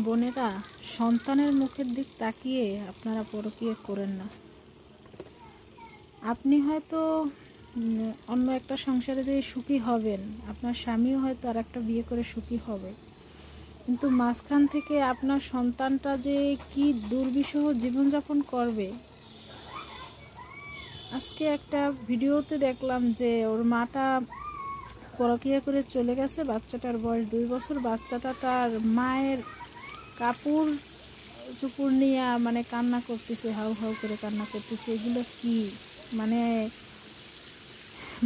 বোনেরা, সন্তানের মুখের দিক তাকিয়ে আপনারা পরকীয়া করেন না। আপনি হয়তো অন্য একটা সংসারে যে সুখী হবেন, আপনার স্বামীও হয়তো আর একটা বিয়ে করে সুখী হবে, কিন্তু মাঝখান থেকে আপনার সন্তানটা যে কি দুর্বিষহ জীবনযাপন করবে। আজকে একটা ভিডিওতে দেখলাম যে ওর মাটা পরকীয়া করে চলে গেছে, বাচ্চাটার বয়স 2 বছর। বাচ্চাটা তার মায়ের কাপড় চুপড় নিয়ে মানে কান্না করতেছে, হাউ হাউ করে কান্না করতেছে। এগুলো কি মানে,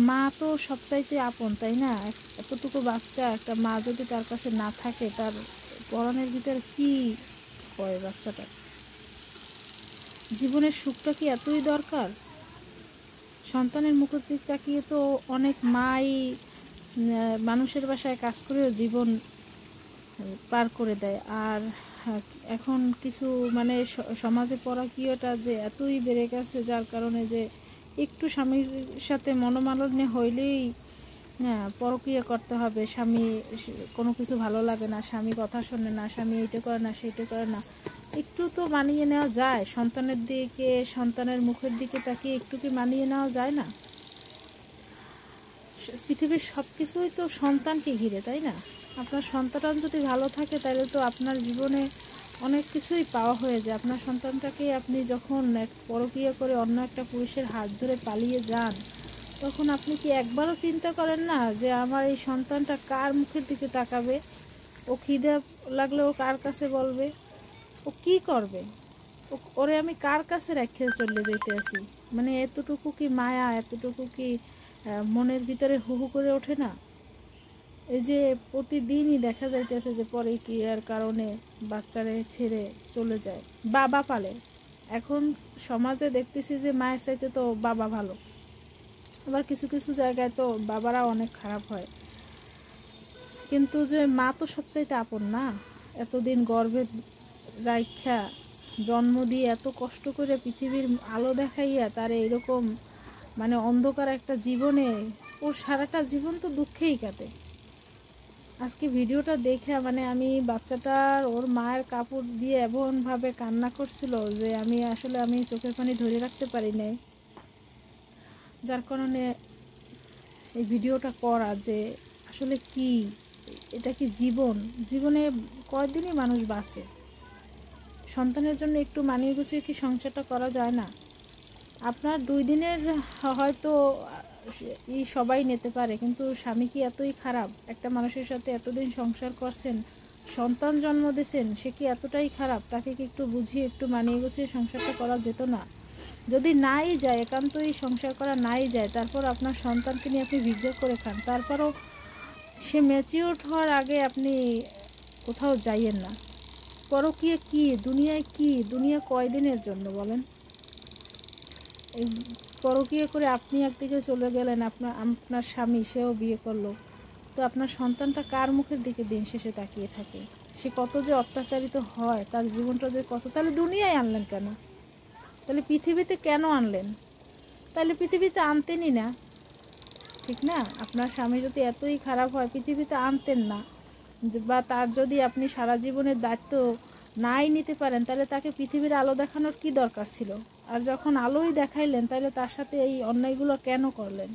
মা তো সবচাইতে আপন, তাই না? এতটুকু বাচ্চা, একটা মা যদি তার কাছে না থাকে, তার পরনের ভিতরে কি হয় বাচ্চাটা? জীবনের সুখটা কি এতই দরকার? সন্তানের মুখের দিক তাকিয়ে তো অনেক মাই মানুষের বাসায় কাজ করেও জীবন পার করে দেয়। আর এখন কিছু মানে সমাজে পরকীয়াটা যে এতই বেড়ে গেছে, যার কারণে যে একটু স্বামীর সাথে মনোমালিন্য হইলেই পরকীয়া করতে হবে। স্বামী কোনো কিছু ভালো লাগে না, স্বামী কথা শোনে না, স্বামী এইটা করে না সেইটা করে না। একটু তো মানিয়ে নেওয়া যায়, সন্তানের দিকে, সন্তানের মুখের দিকে তাকিয়ে একটু কি মানিয়ে নেওয়া যায় না? পৃথিবীর সব কিছুই তো সন্তানকে ঘিরে, তাই না? আপনার সন্তান যদি ভালো থাকে, তাহলে তো আপনার জীবনে অনেক কিছুই পাওয়া হয়ে যায়। আপনার সন্তানটাকে আপনি যখন পরকীয়া করে অন্য একটা পুরুষের হাত ধরে পালিয়ে যান, তখন আপনি কি একবারও চিন্তা করেন না যে আমার এই সন্তানটা কার মুখের দিকে তাকাবে? ও খিদে লাগলে ও কার কাছে বলবে? ও কি করবে? ওরে আমি কার কাছে রেখে চলে যেতে আসি? মানে এতটুকু কি মায়া, এতটুকু কি মনের ভিতরে হু হু করে ওঠে না? এই যে প্রতিদিনই দেখা যাইতেছে যে পরকীয়ার কারণে বাচ্চারে ছেড়ে চলে যায়, বাবা পালে। এখন সমাজে দেখতেছি যে মায়ের চাইতে তো বাবা ভালো, আবার কিছু কিছু জায়গায় তো বাবারা অনেক খারাপ হয়। কিন্তু যে মা তো সবচাইতে আপন না? এতদিন গর্ভে রাইখা জন্ম দিয়ে এত কষ্ট করে পৃথিবীর আলো দেখাইয়া তার এইরকম মানে অন্ধকার একটা জীবনে, ওর সারাটা জীবন তো দুঃখেই কাটে। আজকে ভিডিওটা দেখে মানে আমি বাচ্চাটার ওর মায়ের কাপড় দিয়ে এমনভাবে কান্না করছিল যে আমি চোখের পানি ধরে রাখতে পারি নাই, যার কারণে এই ভিডিওটা করা। যে আসলে কি এটা কি জীবনে কয়দিনই মানুষ বাঁচে? সন্তানের জন্য একটু মানিয়ে গুছিয়ে কি সংসারটা করা যায় না? আপনার 2 দিনের হয়তো সবাই নিতে পারে, কিন্তু স্বামী কি এতই খারাপ? একটা মানুষের সাথে এতদিন সংসার করছেন, সন্তান জন্ম দিয়েছেন, সে কি এতটাই খারাপ? তাকে কি একটু বুঝিয়ে একটু মানিয়ে গুছিয়ে সংসারটা করা যেত না? যদি নাই যায়, একান্তই সংসার করা নাই যায়, তারপর আপনার সন্তানকে নিয়ে আপনি ভিডিও করে খান, তারপরও সে ম্যাচিওর হওয়ার আগে আপনি কোথাও যাইয়েন না। পরকীয়া কি দুনিয়ায়? কি দুনিয়া কয়দিনের জন্য বলেন? এই পরকীয়া করে আপনি একদিকে চলে গেলেন, আপনার স্বামী সেও বিয়ে করলো, তো আপনার সন্তানটা কার মুখের দিকে দিন শেষে তাকিয়ে থাকে? সে কত যে অত্যাচারিত হয়, তার জীবনটা যে কত। তাহলে দুনিয়ায় আনলেন কেন? তাহলে পৃথিবীতে কেন আনলেন? তাহলে পৃথিবীতে আনতেনই না, ঠিক না? আপনার স্বামী যদি এতই খারাপ হয়, পৃথিবীতে আনতেন না। বা তার যদি আপনি সারা জীবনের দায়িত্ব নাই নিতে পারেন, তাহলে তাকে পৃথিবীর আলো দেখানোর কি দরকার ছিল? আর যখন আলোই দেখাইলেন, তাহলে তার সাথে এই অন্যায়গুলো কেন করলেন?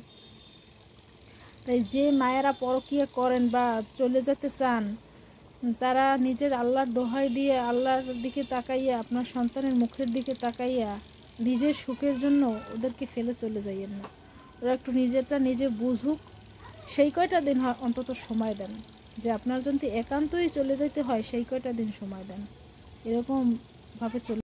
তাই যে মায়েরা পরকীয়া করেন বা চলে যেতে চান, তারা নিজের আল্লাহর দোহাই দিয়ে আল্লাহর দিকে তাকাইয়া, আপনার সন্তানের মুখের দিকে তাকাইয়া নিজের সুখের জন্য ওদেরকে ফেলে চলে যাইয়েন না। ওরা একটু নিজেরটা নিজে বুঝুক, সেই কয়টা দিন অন্তত সময় দেন। যে আপনার যদি একান্তই চলে যেতে হয়, সেই কয়টা দিন সময় দেন। এরকমভাবে চলে